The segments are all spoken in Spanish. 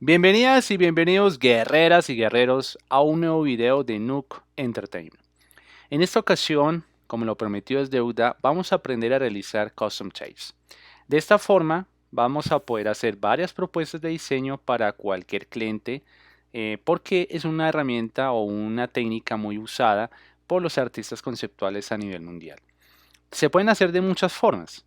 Bienvenidas y bienvenidos guerreras y guerreros a un nuevo video de Nook Entertainment. En esta ocasión, como lo prometido es deuda, vamos a aprender a realizar custom shapes. De esta forma, vamos a poder hacer varias propuestas de diseño para cualquier cliente porque es una herramienta o una técnica muy usada por los artistas conceptuales a nivel mundial. Se pueden hacer de muchas formas.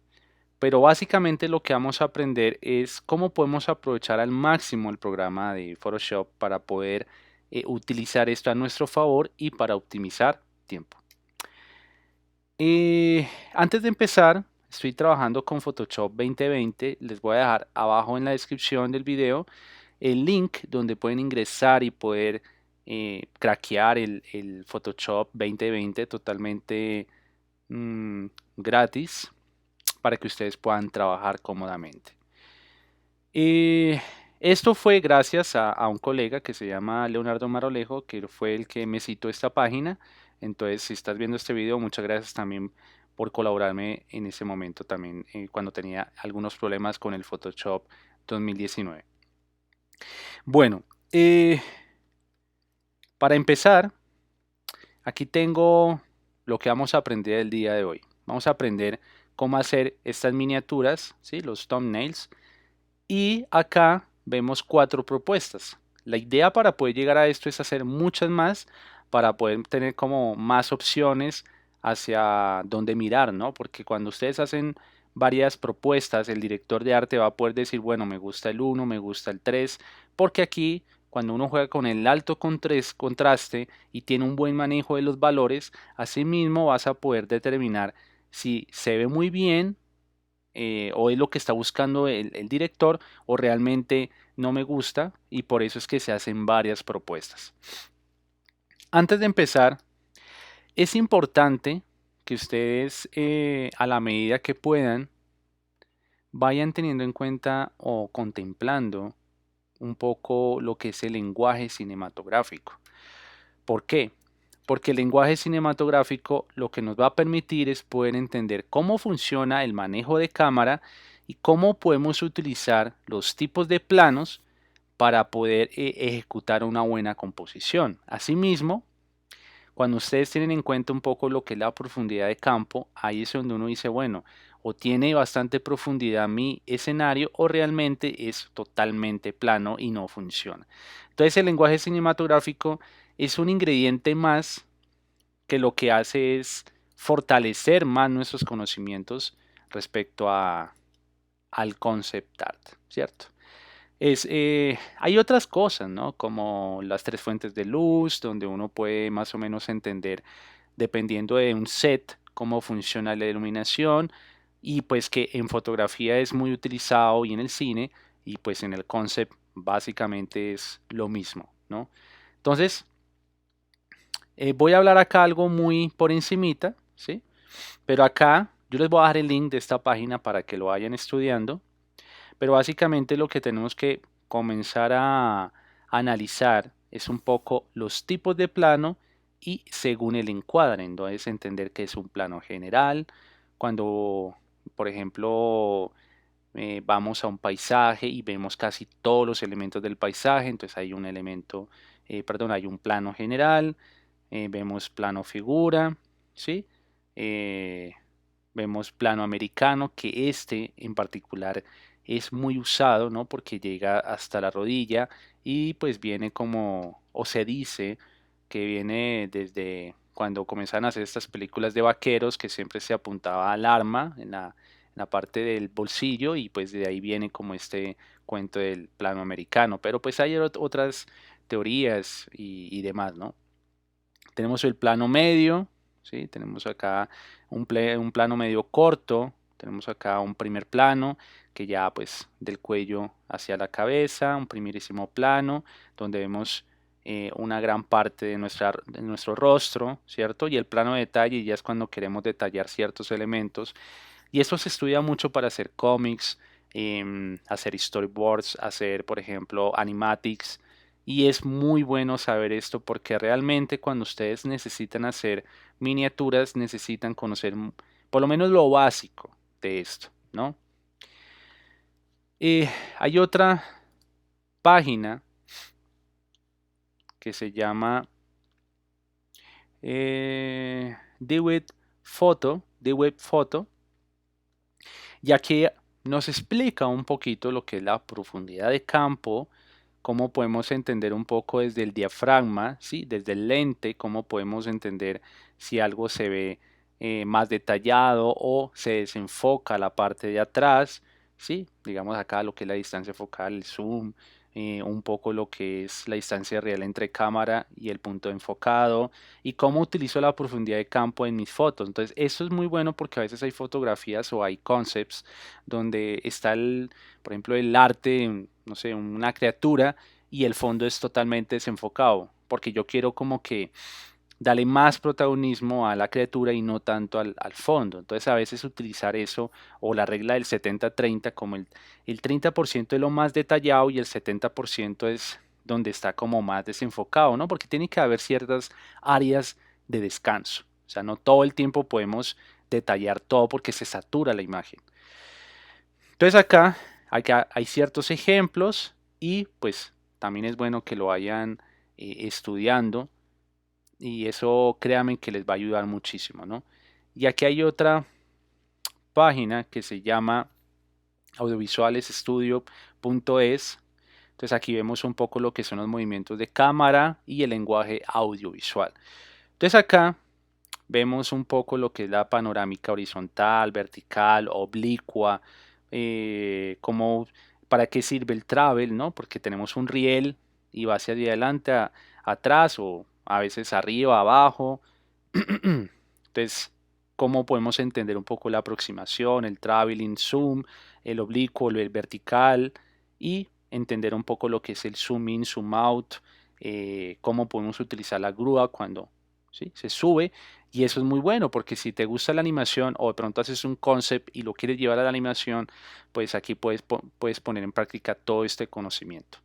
Pero básicamente lo que vamos a aprender es cómo podemos aprovechar al máximo el programa de Photoshop para poder utilizar esto a nuestro favor y para optimizar tiempo. Antes de empezar, estoy trabajando con Photoshop 2020. Les voy a dejar abajo en la descripción del video el link donde pueden ingresar y poder craquear el Photoshop 2020 totalmente gratis para que ustedes puedan trabajar cómodamente. Esto fue gracias a un colega que se llama Leonardo Marolejo, que fue el que me citó esta página. Entonces, si estás viendo este video, muchas gracias también por colaborarme en ese momento también, cuando tenía algunos problemas con el Photoshop 2019. Bueno, para empezar, aquí tengo lo que vamos a aprender el día de hoy. Vamos a aprender cómo hacer estas miniaturas, ¿sí? Los thumbnails. Y acá vemos 4 propuestas. La idea para poder llegar a esto es hacer muchas más para poder tener como más opciones hacia dónde mirar, ¿no? Porque cuando ustedes hacen varias propuestas, el director de arte va a poder decir, bueno, me gusta el 1, me gusta el 3, porque aquí cuando uno juega con el alto contraste y tiene un buen manejo de los valores, asimismo vas a poder determinar si se ve muy bien o es lo que está buscando el director o realmente no me gusta y por eso es que se hacen varias propuestas. Antes de empezar, es importante que ustedes a la medida que puedan vayan teniendo en cuenta o contemplando un poco lo que es el lenguaje cinematográfico. ¿Por qué? Porque el lenguaje cinematográfico lo que nos va a permitir es poder entender cómo funciona el manejo de cámara y cómo podemos utilizar los tipos de planos para poder ejecutar una buena composición. Asimismo, cuando ustedes tienen en cuenta un poco lo que es la profundidad de campo, ahí es donde uno dice, bueno, o tiene bastante profundidad mi escenario o realmente es totalmente plano y no funciona. Entonces el lenguaje cinematográfico es un ingrediente más que lo que hace es fortalecer más nuestros conocimientos respecto al concept art, ¿cierto? Hay otras cosas, ¿no? Como las 3 fuentes de luz, donde uno puede más o menos entender, dependiendo de un set, cómo funciona la iluminación y pues que en fotografía es muy utilizado y en el cine y pues en el concept básicamente es lo mismo, ¿no? Entonces, voy a hablar acá algo muy por encimita, ¿sí? Pero acá yo les voy a dejar el link de esta página para que lo vayan estudiando. Pero básicamente lo que tenemos que comenzar a analizar es un poco los tipos de plano y según el encuadre. Entonces entender que es un plano general. Cuando, por ejemplo, vamos a un paisaje y vemos casi todos los elementos del paisaje, entonces hay un elemento, perdón, hay un plano general, vemos plano figura, ¿sí? Eh, Vemos plano americano, que este en particular es muy usado, ¿no? Porque llega hasta la rodilla y pues viene como, o se dice que viene desde cuando comenzaron a hacer estas películas de vaqueros, que siempre se apuntaba al arma en la parte del bolsillo y pues de ahí viene como este cuento del plano americano. Pero pues hay otras teorías y demás, ¿no? Tenemos el plano medio, ¿sí? Tenemos acá un plano medio corto, tenemos acá un primer plano que ya pues del cuello hacia la cabeza, un primerísimo plano donde vemos una gran parte de nuestro rostro, ¿cierto? Y el plano de detalle ya es cuando queremos detallar ciertos elementos. Y esto se estudia mucho para hacer cómics, hacer storyboards, hacer, por ejemplo, animatics. Y es muy bueno saber esto porque realmente cuando ustedes necesitan hacer miniaturas, necesitan conocer por lo menos lo básico de esto, ¿no? Hay otra página que se llama Dewey Photo, y aquí nos explica un poquito lo que es la profundidad de campo, cómo podemos entender un poco desde el diafragma, ¿sí? Desde el lente, cómo podemos entender si algo se ve más detallado o se desenfoca la parte de atrás, ¿sí? Digamos acá lo que es la distancia focal, el zoom, un poco lo que es la distancia real entre cámara y el punto enfocado y cómo utilizo la profundidad de campo en mis fotos. Entonces, eso es muy bueno porque a veces hay fotografías o hay concepts donde está por ejemplo, el arte, no sé, una criatura y el fondo es totalmente desenfocado, porque yo quiero como que darle más protagonismo a la criatura y no tanto al fondo. Entonces a veces utilizar eso o la regla del 70-30 como el 30% es lo más detallado y el 70% es donde está como más desenfocado, ¿no? Porque tiene que haber ciertas áreas de descanso. O sea, no todo el tiempo podemos detallar todo porque se satura la imagen. Entonces acá hay ciertos ejemplos y pues también es bueno que lo vayan estudiando y eso créanme que les va a ayudar muchísimo, ¿no? Y aquí hay otra página que se llama audiovisualesestudio.es. Entonces aquí vemos un poco lo que son los movimientos de cámara y el lenguaje audiovisual. Entonces acá vemos un poco lo que es la panorámica horizontal, vertical, oblicua, como para qué sirve el travel, ¿no? Porque tenemos un riel y va hacia adelante, atrás o a veces arriba, abajo. Entonces, ¿cómo podemos entender un poco la aproximación, el traveling, zoom, el oblicuo, el vertical y entender un poco lo que es el zoom in, zoom out, cómo podemos utilizar la grúa cuando ¿sí? Se sube y eso es muy bueno porque si te gusta la animación o de pronto haces un concept y lo quieres llevar a la animación, pues aquí puedes poner en práctica todo este conocimiento.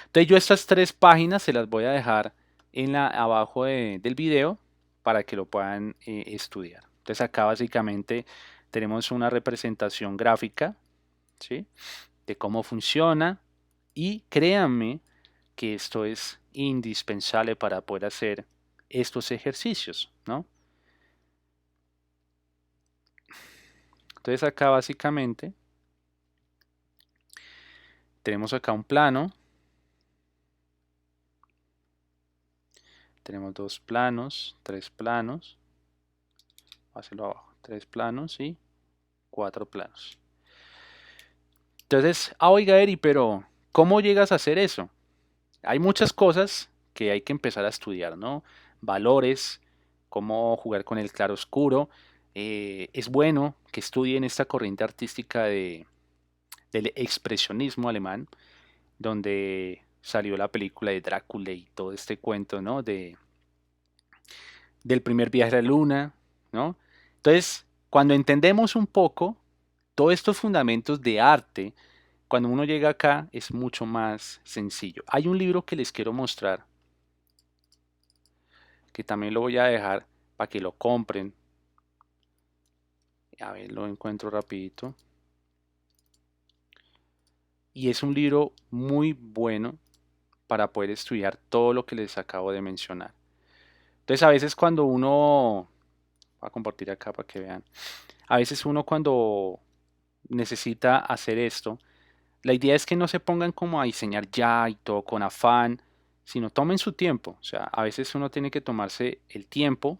Entonces yo estas tres páginas se las voy a dejar abajo del video para que lo puedan estudiar. Entonces acá básicamente tenemos una representación gráfica, ¿sí? De cómo funciona y créanme que esto es indispensable para poder hacer estos ejercicios, ¿no? Entonces acá básicamente tenemos acá un plano, tenemos dos planos, tres planos, hacerlo abajo, tres planos y cuatro planos. Entonces, oiga Eri, pero ¿cómo llegas a hacer eso? Hay muchas cosas que hay que empezar a estudiar, ¿no? Valores, cómo jugar con el claro oscuro. Es bueno que estudien esta corriente artística del expresionismo alemán, donde salió la película de Drácula y todo este cuento, ¿no? Del primer viaje a la luna, ¿no? Entonces, cuando entendemos un poco todos estos fundamentos de arte, cuando uno llega acá es mucho más sencillo. Hay un libro que les quiero mostrar, que también lo voy a dejar para que lo compren. A ver, lo encuentro rapidito. Y es un libro muy bueno para poder estudiar todo lo que les acabo de mencionar. Entonces, a veces cuando uno, voy a compartir acá para que vean, a veces uno cuando necesita hacer esto, la idea es que no se pongan como a diseñar ya y todo con afán, sino tomen su tiempo. O sea, a veces uno tiene que tomarse el tiempo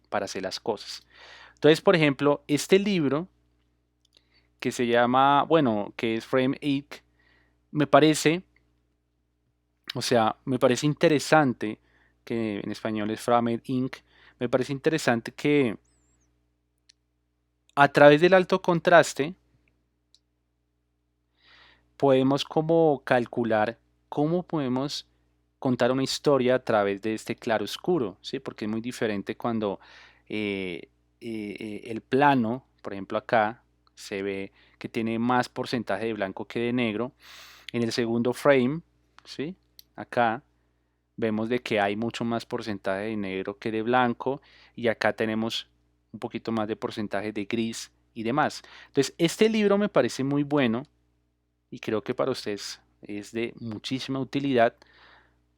para hacer las cosas. Entonces, por ejemplo, este libro que se llama, bueno, que es Frame Inc., me parece, o sea, me parece interesante, que en español es Frame Inc., me parece interesante que a través del alto contraste podemos como calcular cómo podemos contar una historia a través de este claro oscuro, ¿sí? Porque es muy diferente cuando el plano, por ejemplo acá, se ve que tiene más porcentaje de blanco que de negro. En el segundo frame, ¿sí? Acá vemos de que hay mucho más porcentaje de negro que de blanco y acá tenemos un poquito más de porcentaje de gris y demás. Entonces, este libro me parece muy bueno y creo que para ustedes es de muchísima utilidad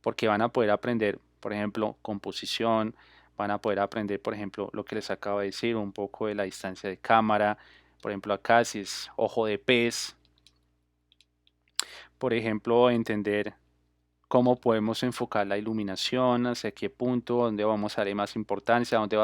porque van a poder aprender, por ejemplo, composición, van a poder aprender, por ejemplo, lo que les acabo de decir, un poco de la distancia de cámara, por ejemplo, acá si es ojo de pez, por ejemplo, entender cómo podemos enfocar la iluminación, hacia qué punto, dónde vamos a darle más importancia, dónde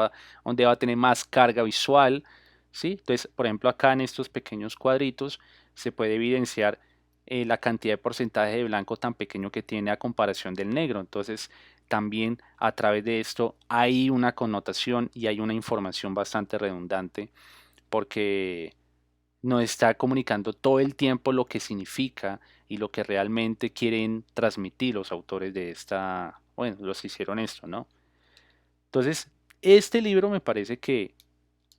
va a tener más carga visual, ¿sí? Entonces, por ejemplo, acá en estos pequeños cuadritos se puede evidenciar la cantidad de porcentaje de blanco tan pequeño que tiene a comparación del negro. Entonces, también a través de esto hay una connotación y hay una información bastante redundante porque nos está comunicando todo el tiempo lo que significa y lo que realmente quieren transmitir los autores de esta, bueno, los que hicieron esto, ¿no? Entonces, este libro me parece que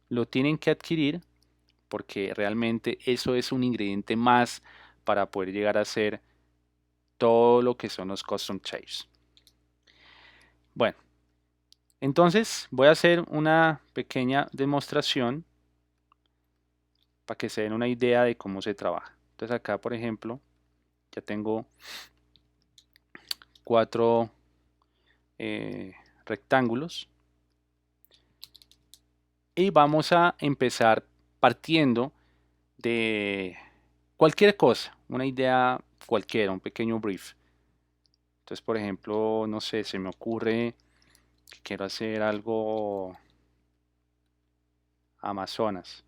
lo tienen que adquirir porque realmente eso es un ingrediente más para poder llegar a hacer todo lo que son los custom shapes. Bueno, entonces voy a hacer una pequeña demostración para que se den una idea de cómo se trabaja. Entonces acá, por ejemplo, ya tengo 4 rectángulos y vamos a empezar partiendo de cualquier cosa, una idea cualquiera, un pequeño brief. Entonces, por ejemplo, no sé, se me ocurre que quiero hacer algo Amazonas,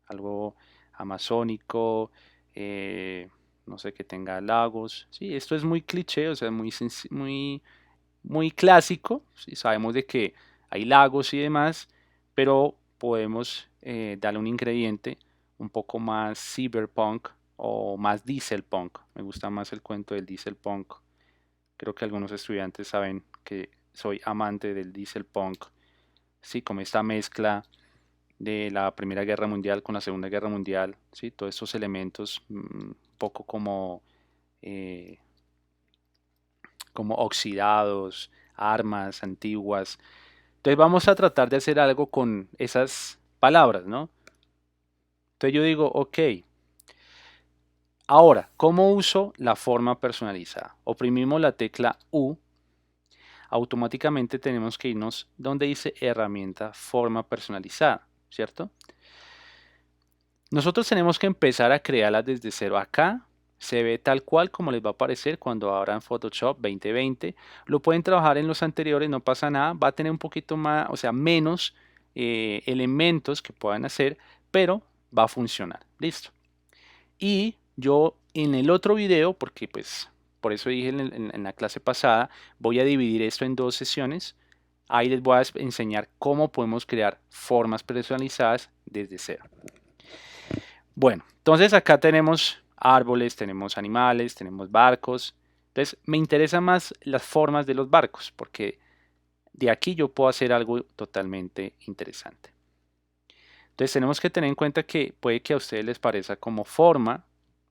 algo amazónico, eh, no sé, que tenga lagos. Sí, esto es muy cliché, o sea, muy clásico. Sí, sabemos de que hay lagos y demás, pero podemos darle un ingrediente un poco más cyberpunk o más dieselpunk. Me gusta más el cuento del dieselpunk. Creo que algunos estudiantes saben que soy amante del dieselpunk. Sí, como esta mezcla de la Primera Guerra Mundial con la Segunda Guerra Mundial, ¿sí? Todos estos elementos un poco eh, como oxidados, armas antiguas. Entonces vamos a tratar de hacer algo con esas palabras, ¿no? Entonces yo digo, ok, ahora, ¿cómo uso la forma personalizada? Oprimimos la tecla U, automáticamente tenemos que irnos donde dice herramienta forma personalizada, ¿cierto? Nosotros tenemos que empezar a crearlas desde cero. Acá se ve tal cual como les va a aparecer cuando abran Photoshop 2020. Lo pueden trabajar en los anteriores, no pasa nada. Va a tener un poquito más, o sea, menos elementos que puedan hacer, pero va a funcionar. Listo. Y yo en el otro video, porque pues por eso dije en la clase pasada, voy a dividir esto en 2 sesiones. Ahí les voy a enseñar cómo podemos crear formas personalizadas desde cero. Bueno, entonces acá tenemos árboles, tenemos animales, tenemos barcos. Entonces me interesan más las formas de los barcos porque de aquí yo puedo hacer algo totalmente interesante. Entonces tenemos que tener en cuenta que puede que a ustedes les parezca como forma,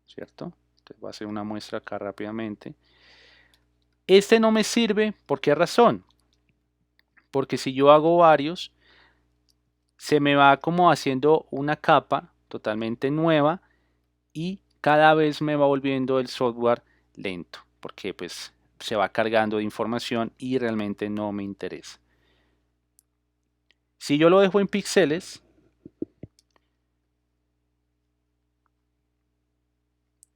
¿cierto? Entonces voy a hacer una muestra acá rápidamente. Este no me sirve, ¿por qué razón? Porque si yo hago varios, se me va como haciendo una capa totalmente nueva y cada vez me va volviendo el software lento porque pues se va cargando de información y realmente no me interesa. Si yo lo dejo en píxeles,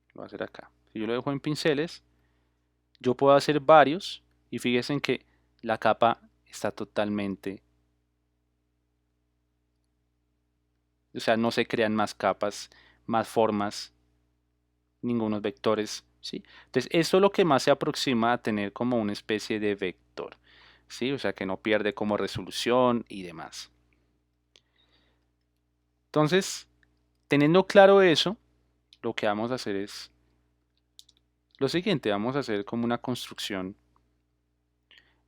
lo voy a hacer acá. Si yo lo dejo en pinceles, yo puedo hacer varios y fíjense que la capa está totalmente, o sea, no se crean más capas, más formas, ningunos vectores, ¿sí? Entonces, esto es lo que más se aproxima a tener como una especie de vector, ¿sí? O sea, que no pierde como resolución y demás. Entonces, teniendo claro eso, lo que vamos a hacer es lo siguiente, vamos a hacer como una construcción.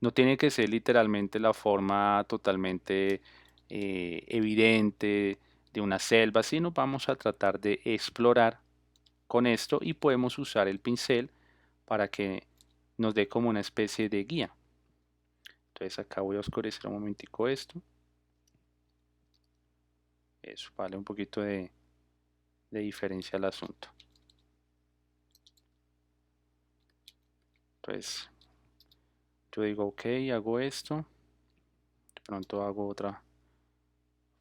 No tiene que ser literalmente la forma totalmente evidente de una selva, sino vamos a tratar de explorar con esto y podemos usar el pincel para que nos dé como una especie de guía. Entonces acá voy a oscurecer un momentico esto. Eso, vale un poquito de diferencia al asunto. Entonces yo digo, ok, hago esto, de pronto hago otra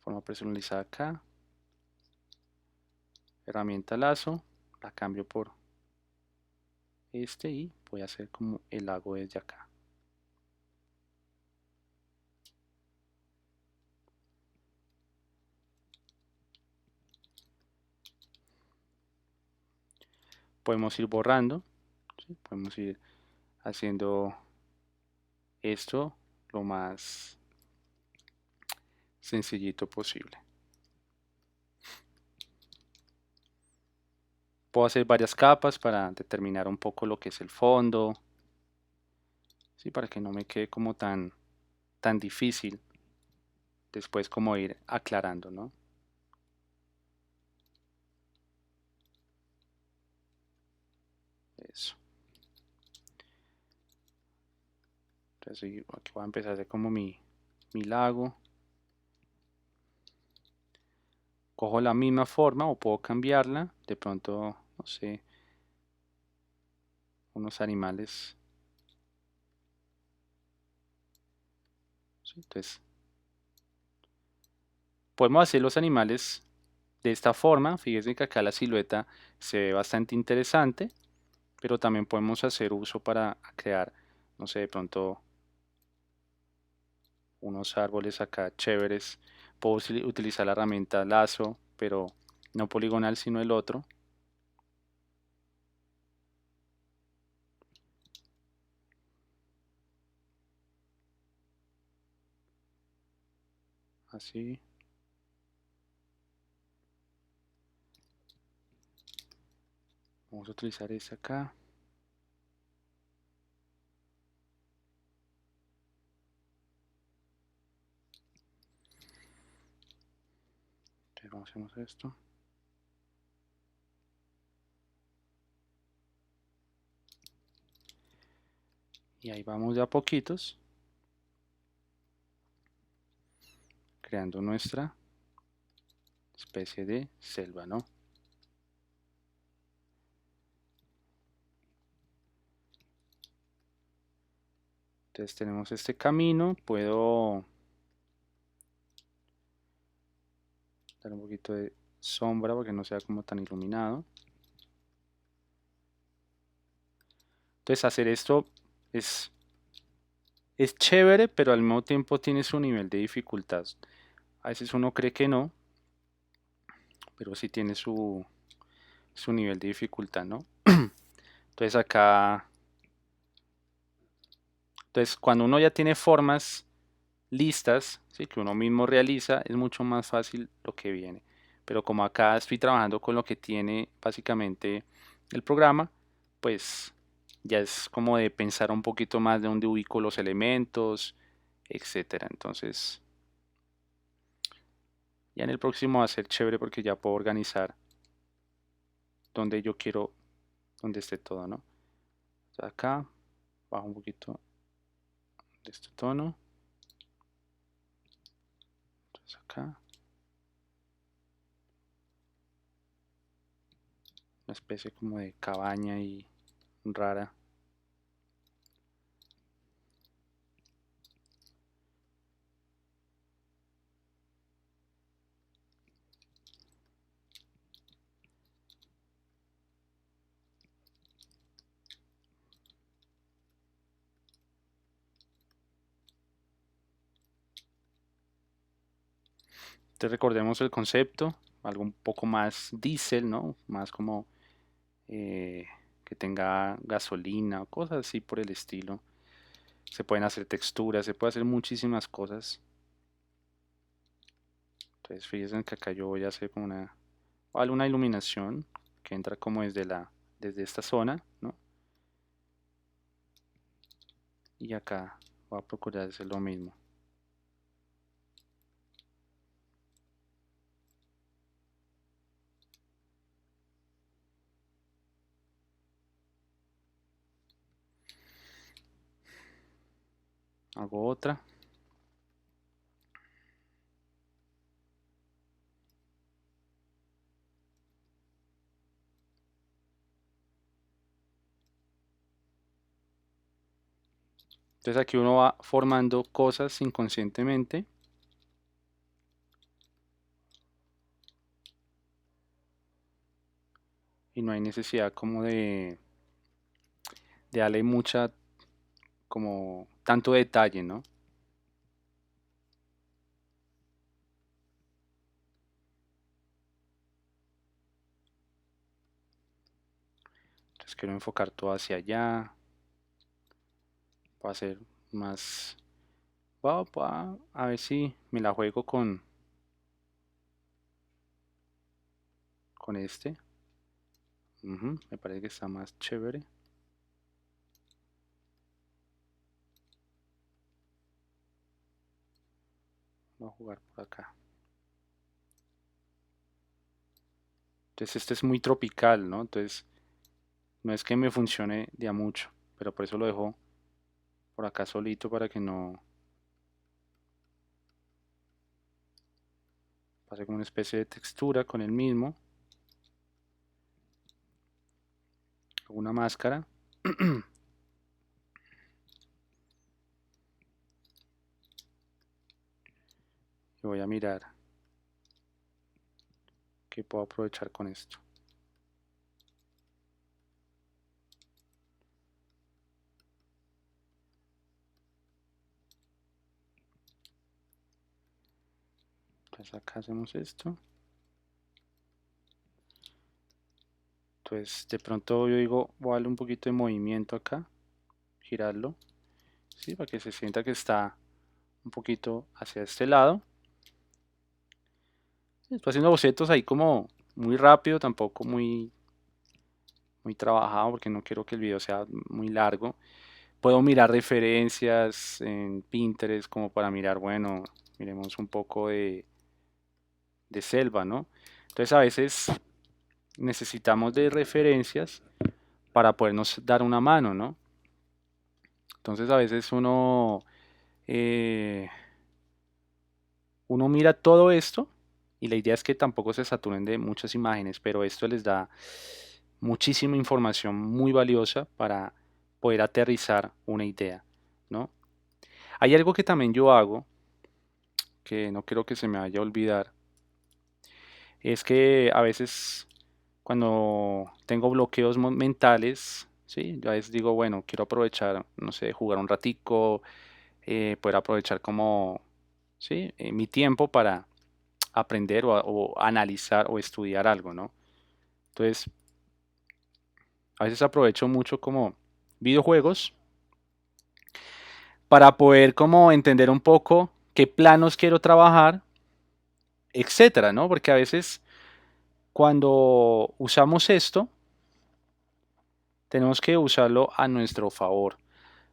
forma personalizada acá, herramienta lazo, la cambio por este y voy a hacer como el hago desde acá. Podemos ir borrando, ¿sí? Podemos ir haciendo esto lo más sencillito posible. Puedo hacer varias capas para determinar un poco lo que es el fondo, ¿sí? Para que no me quede como tan difícil después como ir aclarando, ¿no? Eso. Entonces aquí voy a empezar a hacer como mi lago. Cojo la misma forma o puedo cambiarla. De pronto, no sé, unos animales. ¿Sí? Entonces, podemos hacer los animales de esta forma. Fíjense que acá la silueta se ve bastante interesante, pero también podemos hacer uso para crear, no sé, de pronto unos árboles acá chéveres. Puedo utilizar la herramienta lazo, pero no poligonal, sino el otro. Así. Vamos a utilizar este acá. Entonces vamos a hacer esto. Y ahí vamos de a poquitos, creando nuestra especie de selva, ¿no? Entonces tenemos este camino, puedo dar un poquito de sombra para que no sea como tan iluminado. Entonces hacer esto es, es chévere, pero al mismo tiempo tiene su nivel de dificultad. A veces uno cree que no, pero sí tiene su nivel de dificultad, ¿no? Entonces acá, entonces cuando uno ya tiene formas listas, ¿sí? Que uno mismo realiza, es mucho más fácil lo que viene. Pero como acá estoy trabajando con lo que tiene básicamente el programa, pues ya es como de pensar un poquito más de dónde ubico los elementos, etcétera. Entonces, ya en el próximo va a ser chévere porque ya puedo organizar donde yo quiero, donde esté todo, ¿no? Entonces acá, bajo un poquito de este tono. Entonces acá, una especie como de cabaña y rara. Entonces recordemos el concepto, algo un poco más diésel, ¿no? Más como eh, que tenga gasolina o cosas así por el estilo. Se pueden hacer texturas, se puede hacer muchísimas cosas. Entonces fíjense que acá yo voy a hacer como alguna iluminación que entra como desde esta zona, ¿no? Y acá voy a procurar hacer lo mismo. Hago otra. Entonces aquí uno va formando cosas inconscientemente. Y no hay necesidad como de darle mucha, como tanto detalle, ¿no? Entonces quiero enfocar todo hacia allá. Voy a hacer más. A ver si me la juego con este. Me parece que está más chévere. Voy a jugar por acá. Entonces este es muy tropical, ¿no? Entonces no es que me funcione de a mucho, pero por eso lo dejo por acá solito para que no pase como una especie de textura con el mismo. Hago una máscara. Y voy a mirar qué puedo aprovechar con esto. Entonces acá hacemos esto. Entonces de pronto yo digo, voy a darle un poquito de movimiento acá, girarlo, ¿sí? Para que se sienta que está un poquito hacia este lado. Estoy haciendo bocetos ahí como muy rápido, tampoco muy trabajado porque no quiero que el video sea muy largo. Puedo mirar referencias en Pinterest como para mirar, bueno, miremos un poco de selva, ¿no? Entonces a veces necesitamos de referencias para podernos dar una mano, ¿no? Entonces a veces eh, uno mira todo esto y la idea es que tampoco se saturen de muchas imágenes, pero esto les da muchísima información muy valiosa para poder aterrizar una idea, ¿no? Hay algo que también yo hago, que no quiero que se me vaya a olvidar, es que a veces cuando tengo bloqueos mentales, ¿sí? Yo a veces digo, bueno, quiero aprovechar, no sé, jugar un ratico, poder aprovechar como, ¿sí? Mi tiempo para aprender o analizar o estudiar algo, ¿no? Entonces, a veces aprovecho mucho como videojuegos para poder como entender un poco qué planos quiero trabajar, etcétera, ¿no? Porque a veces cuando usamos esto, tenemos que usarlo a nuestro favor.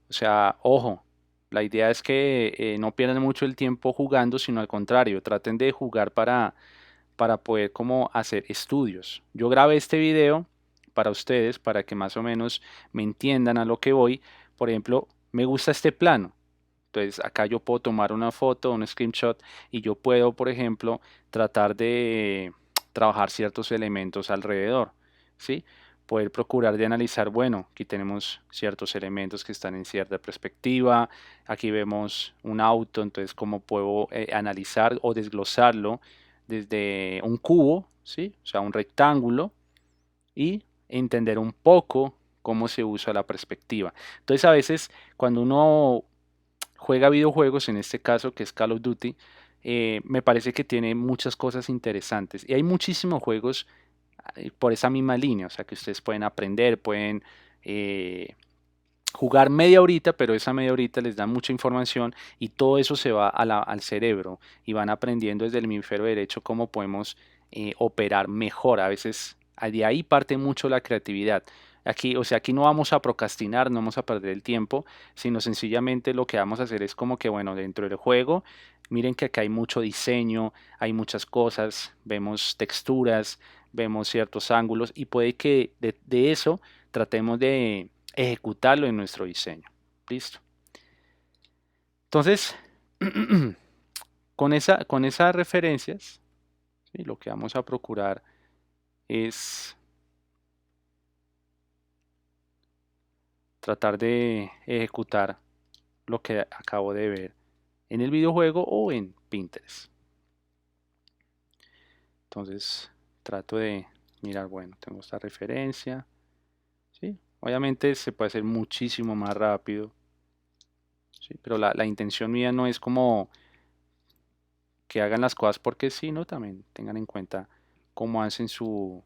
O sea, ojo, la idea es que no pierdan mucho el tiempo jugando, sino al contrario, traten de jugar para poder como hacer estudios. Yo grabé este video para ustedes, para que más o menos me entiendan a lo que voy. Por ejemplo, me gusta este plano. Entonces acá yo puedo tomar una foto, un screenshot y yo puedo, por ejemplo, tratar de trabajar ciertos elementos alrededor, ¿sí? Poder procurar de analizar, bueno, aquí tenemos ciertos elementos que están en cierta perspectiva, aquí vemos un auto, entonces cómo puedo analizar o desglosarlo desde un cubo, ¿sí? O sea, un rectángulo y entender un poco cómo se usa la perspectiva. Entonces a veces cuando uno juega videojuegos, en este caso que es Call of Duty, me parece que tiene muchas cosas interesantes. Y hay muchísimos juegos por esa misma línea, o sea que ustedes pueden aprender, pueden eh, jugar media horita, pero esa media horita les da mucha información y todo eso se va al cerebro y van aprendiendo desde el hemisferio derecho cómo podemos operar mejor. A veces de ahí parte mucho la creatividad. Aquí, o sea, aquí no vamos a procrastinar, no vamos a perder el tiempo, sino sencillamente lo que vamos a hacer es como que, bueno, dentro del juego, miren que acá hay mucho diseño, hay muchas cosas, vemos texturas, vemos ciertos ángulos y puede que de eso tratemos de ejecutarlo en nuestro diseño. Listo. Entonces, con esas referencias, ¿sí? Lo que vamos a procurar es tratar de ejecutar lo que acabo de ver en el videojuego o en Pinterest. Entonces trato de mirar, bueno, tengo esta referencia, ¿sí? Obviamente se puede hacer muchísimo más rápido, ¿sí? Pero la intención mía no es como que hagan las cosas porque sí, ¿no? También tengan en cuenta cómo hacen su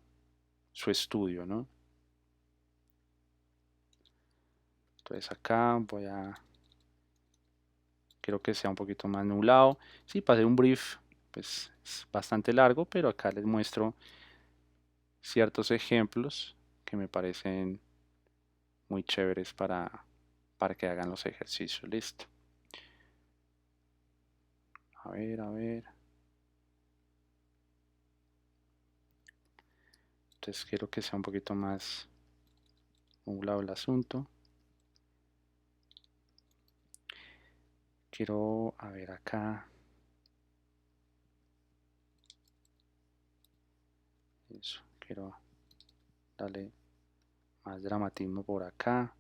estudio, ¿no? Entonces acá quiero que sea un poquito más nublado. Sí, para hacer un brief, pues es bastante largo, pero acá les muestro ciertos ejemplos que me parecen muy chéveres para que hagan los ejercicios. Listo. A ver, a ver. Entonces quiero que sea un poquito más nublado el asunto. Quiero, a ver acá. Eso, quiero darle más dramatismo por acá.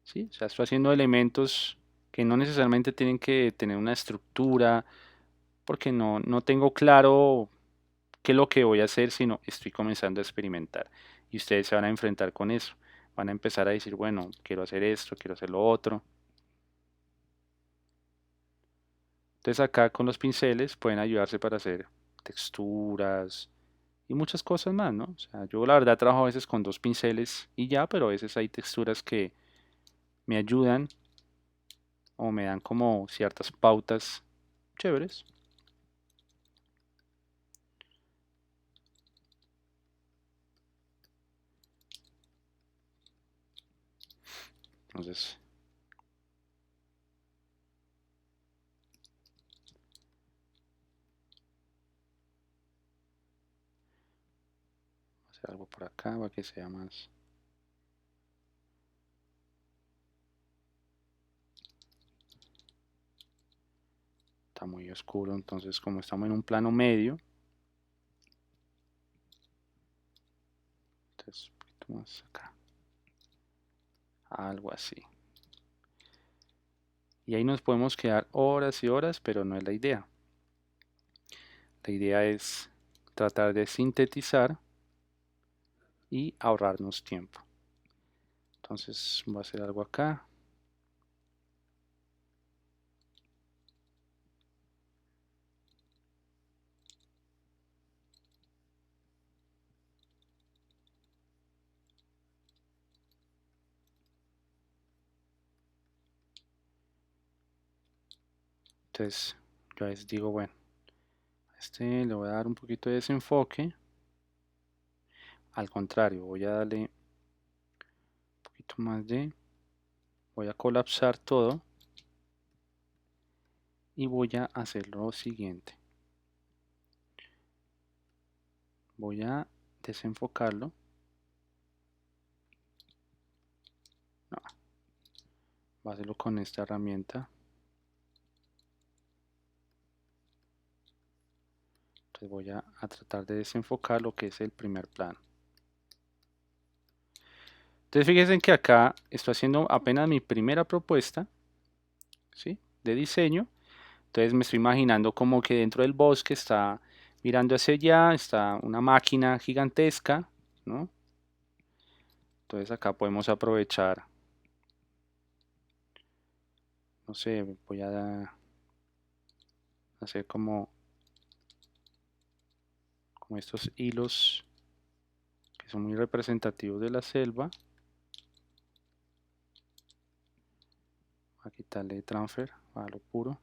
Sí, o sea, estoy haciendo elementos que no necesariamente tienen que tener una estructura, porque no tengo claro qué es lo que voy a hacer, sino estoy comenzando a experimentar. Y ustedes se van a enfrentar con eso. Van a empezar a decir, bueno, quiero hacer esto, quiero hacer lo otro. Entonces acá con los pinceles pueden ayudarse para hacer texturas y muchas cosas más, ¿no? O sea, yo la verdad trabajo a veces con dos pinceles y ya, pero a veces hay texturas que me ayudan o me dan como ciertas pautas chéveres. Entonces, hacer algo por acá para que sea más. Está muy oscuro, entonces como estamos en un plano medio, entonces un poquito más acá. Algo así. Y ahí nos podemos quedar horas y horas, pero no es la idea. La idea es tratar de sintetizar y ahorrarnos tiempo. Entonces voy a hacer algo acá. Entonces yo les digo, bueno, a este le voy a dar un poquito de desenfoque. Al contrario, voy a darle un poquito más de... Voy a colapsar todo y voy a hacer lo siguiente. Voy a desenfocarlo. No, voy a hacerlo con esta herramienta. Entonces voy a tratar de desenfocar lo que es el primer plano. Entonces fíjense que acá estoy haciendo apenas mi primera propuesta, ¿sí? De diseño. Entonces me estoy imaginando como que dentro del bosque está mirando hacia allá, está una máquina gigantesca, ¿no? Entonces acá podemos aprovechar, no sé, voy a hacer como estos hilos que son muy representativos de la selva. Voy a quitarle transfer a lo puro.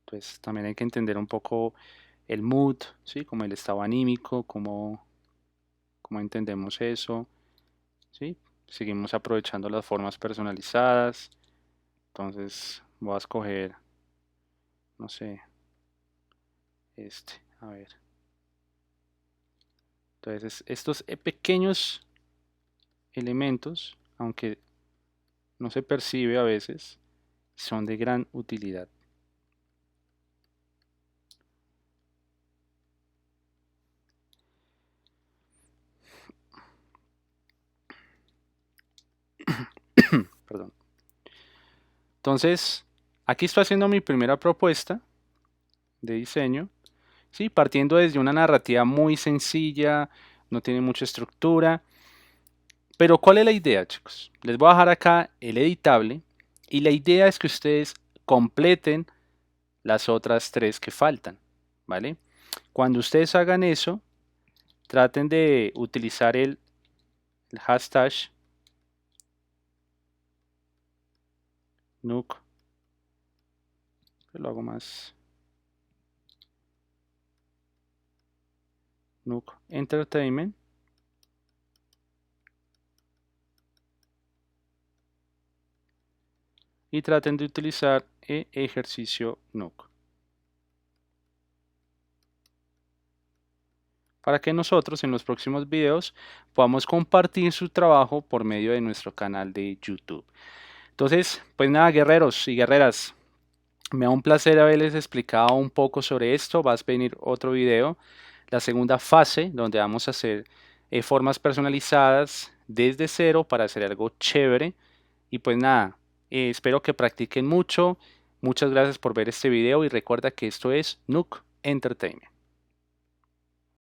Entonces también hay que entender un poco el mood, ¿sí? Como el estado anímico, cómo entendemos eso, ¿sí? Seguimos aprovechando las formas personalizadas. Entonces voy a escoger, no sé, a ver. Entonces estos pequeños elementos, aunque no se percibe a veces, son de gran utilidad. perdón. Entonces, aquí estoy haciendo mi primera propuesta de diseño, ¿sí? Partiendo desde una narrativa muy sencilla, no tiene mucha estructura. Pero ¿cuál es la idea, chicos? Les voy a dejar acá el editable y la idea es que ustedes completen las otras tres que faltan, ¿vale? Cuando ustedes hagan eso, traten de utilizar el hashtag Nuke, que lo hago más, Nuke Entertainment, y traten de utilizar el ejercicio Nuke para que nosotros en los próximos videos podamos compartir su trabajo por medio de nuestro canal de YouTube. Entonces, pues nada, guerreros y guerreras, me da un placer haberles explicado un poco sobre esto. Va a venir otro video, la segunda fase, donde vamos a hacer formas personalizadas desde cero para hacer algo chévere. Y pues nada, espero que practiquen mucho. Muchas gracias por ver este video y recuerda que esto es Nuke Entertainment.